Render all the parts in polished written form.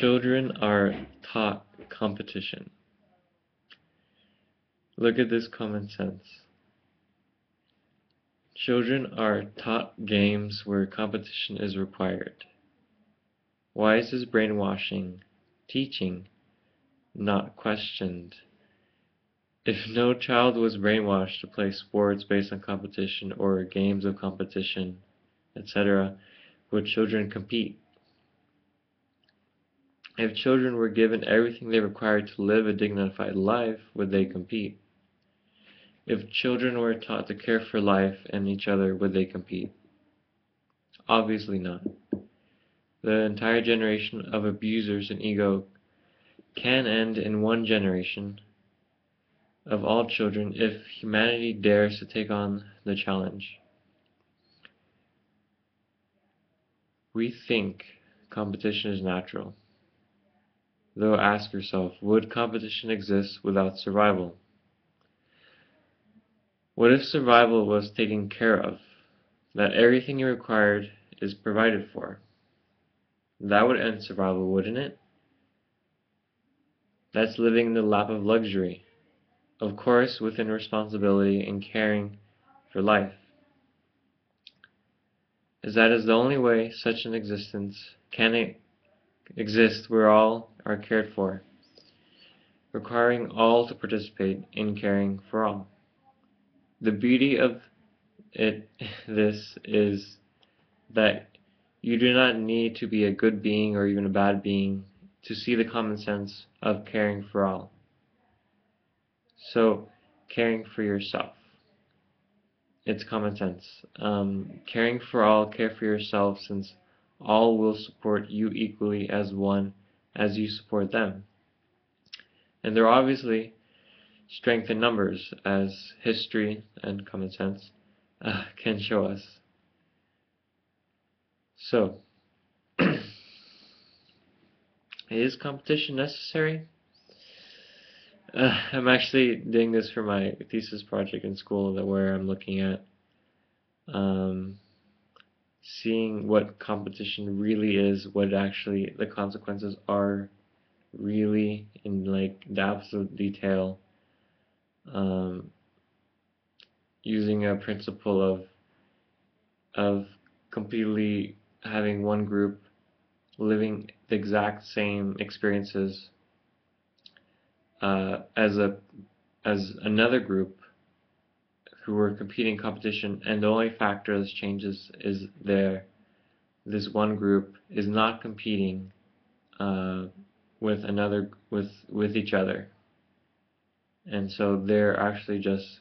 Children are taught competition. Look at this common sense. Children are taught games where competition is required. Why is this brainwashing teaching, not questioned? If no child was brainwashed to play sports based on competition or games of competition, etc., would children compete? If children were given everything they required to live a dignified life, would they compete? If children were taught to care for life and each other, would they compete? Obviously not. The entire generation of abusers and ego can end in one generation of all children if humanity dares to take on the challenge. We think competition is natural. Though ask yourself, would competition exist without survival? What if survival was taken care of? That everything you required is provided for? That would end survival, wouldn't it? That's living in the lap of luxury. Of course, within responsibility and caring for life. As that is the only way such an existence can exist where all are cared for, requiring all to participate in caring for all. The beauty of this is that you do not need to be a good being or even a bad being to see the common sense of caring for all. So, caring for yourself. It's common sense. Caring for all, care for yourself, since all will support you equally as one as you support them. And there are obviously strength in numbers, as history and common sense can show us. So, is competition necessary? I'm actually doing this for my thesis project in school, where I'm looking at seeing what competition really is, what actually the consequences are really in like the absolute detail, using a principle of completely having one group living the exact same experiences as another group who were competing competition, and the only factor that changes is this one group is not competing with each other, and so they're actually just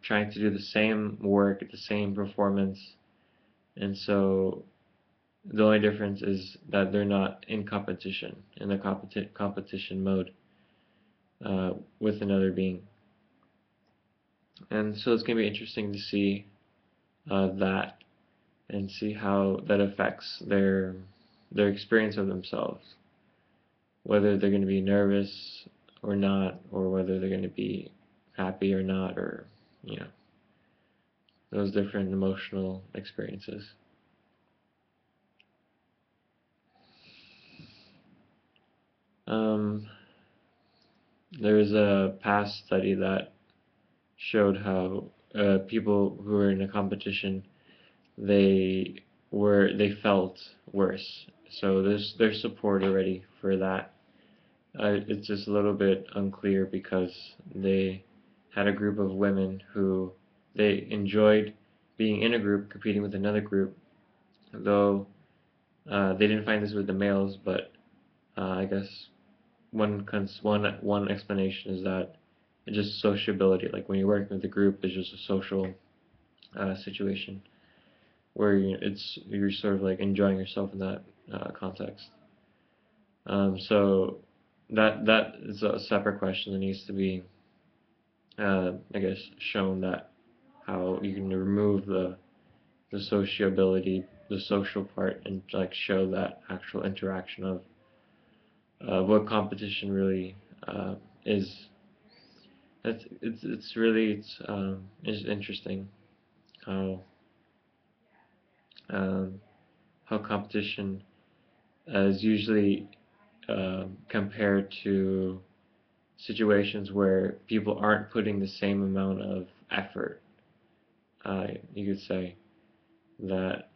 trying to do the same work, the same performance, and so the only difference is that they're not in competition, in the competition mode with another being. And so it's going to be interesting to see that and see how that affects their experience of themselves, whether they're going to be nervous or not, or whether they're going to be happy or not, or those different emotional experiences. There was a past study that showed how people who were in a competition, they felt worse. So there's support already for that. It's just a little bit unclear because they had a group of women who they enjoyed being in a group competing with another group, though they didn't find this with the males, but I guess one explanation is that it's just sociability. Like when you're working with a group, it's just a social situation where you're sort of like enjoying yourself in that context. So that is a separate question that needs to be, I guess, shown, that how you can remove the sociability, the social part, and like show that actual interaction of what competition really is. It's really interesting how competition is usually compared to situations where people aren't putting the same amount of effort. You could say that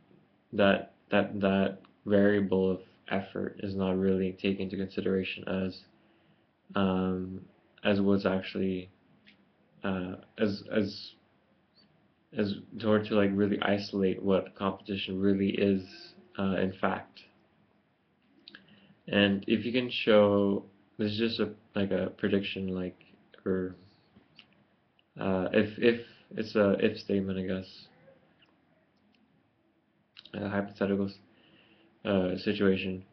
that variable of effort is not really taken into consideration um, as what's actually as toward to like really isolate what competition really is in fact. And if you can show, this is just like a prediction, like, or if it's a if statement, I guess, a hypothetical situation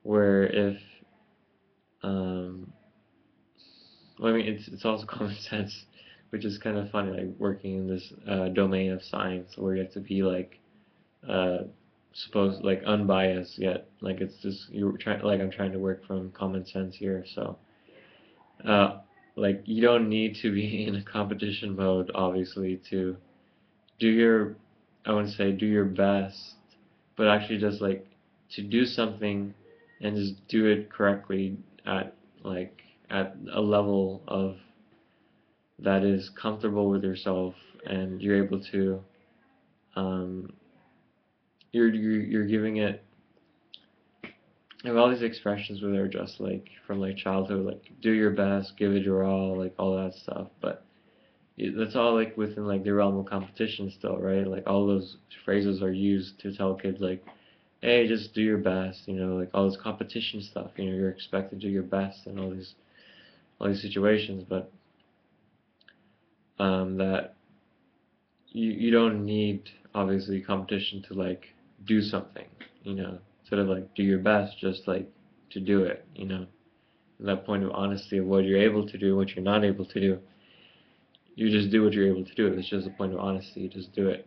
where if well, I mean it's also common sense, which is kind of funny, like working in this domain of science where you have to be like uh, supposed like unbiased, yet like it's just you're trying, like I'm trying to work from common sense here, so uh, like you don't need to be in a competition mode obviously to do your, I wouldn't say do your best, but actually just like to do something and just do it correctly at like at a level of that is comfortable with yourself, and you're able to um, you're giving it. I have all these expressions where they're just like from like childhood, like do your best, give it your all, like all that stuff. But that's all like within like the realm of competition still, right? Like all those phrases are used to tell kids like, hey, just do your best, you know, like all this competition stuff. You know, you're expected to do your best in all these situations, but that you don't need obviously competition to like do something, you know, sort of like do your best, just like to do it, you know. That point of honesty of what you're able to do, what you're not able to do. You just do what you're able to do. It's just a point of honesty. You just do it.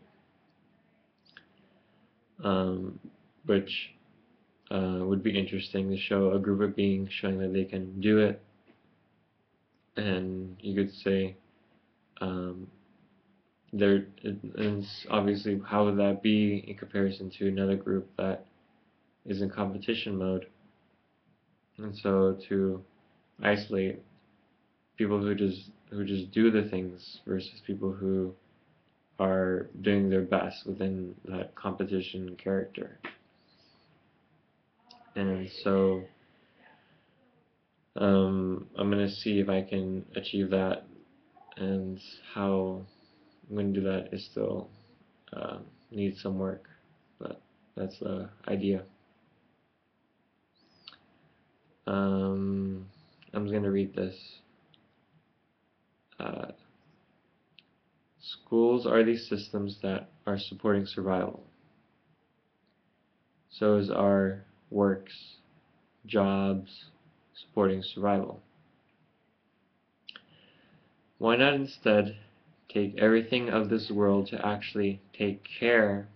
Um, which would be interesting to show a group of beings showing that they can do it. And you could say, um, there, and obviously, how would that be in comparison to another group that is in competition mode? And so to isolate people who just do the things versus people who are doing their best within that competition character. And so I'm going to see if I can achieve that, and how I'm going to do that is still needs some work, but that's the idea. I'm just going to read this. Uh, Schools are these systems that are supporting survival. So is our works, jobs, supporting survival. Why not instead take everything of this world to actually take care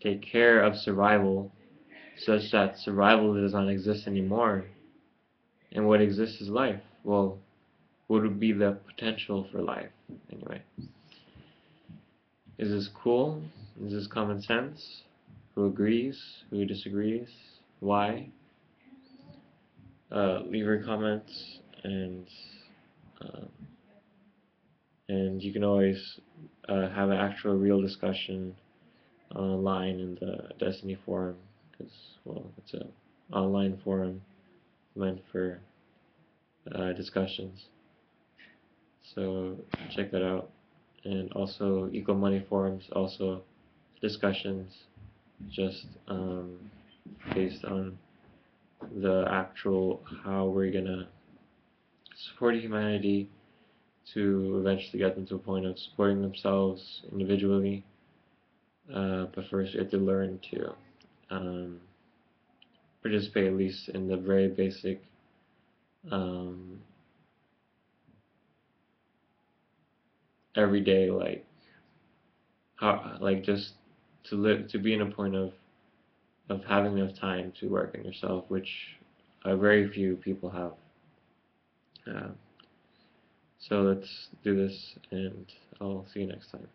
of survival, such that survival does not exist anymore, and what exists is life? Well, what would be the potential for life anyway? Is this cool? Is this common sense? Who agrees? Who disagrees? Why? Leave your comments, uh, and you can always have an actual real discussion online in the Destiny forum, because, well, it's an online forum meant for discussions. So check that out. And also Equal Money forums, also discussions, just based on the actual how we're gonna support humanity to eventually get them to a point of supporting themselves individually. But first, you have to learn to participate at least in the very basic um, everyday, like how, like just to live, to be in a point of having enough time to work on yourself, which very few people have. Uh, so let's do this, and I'll see you next time.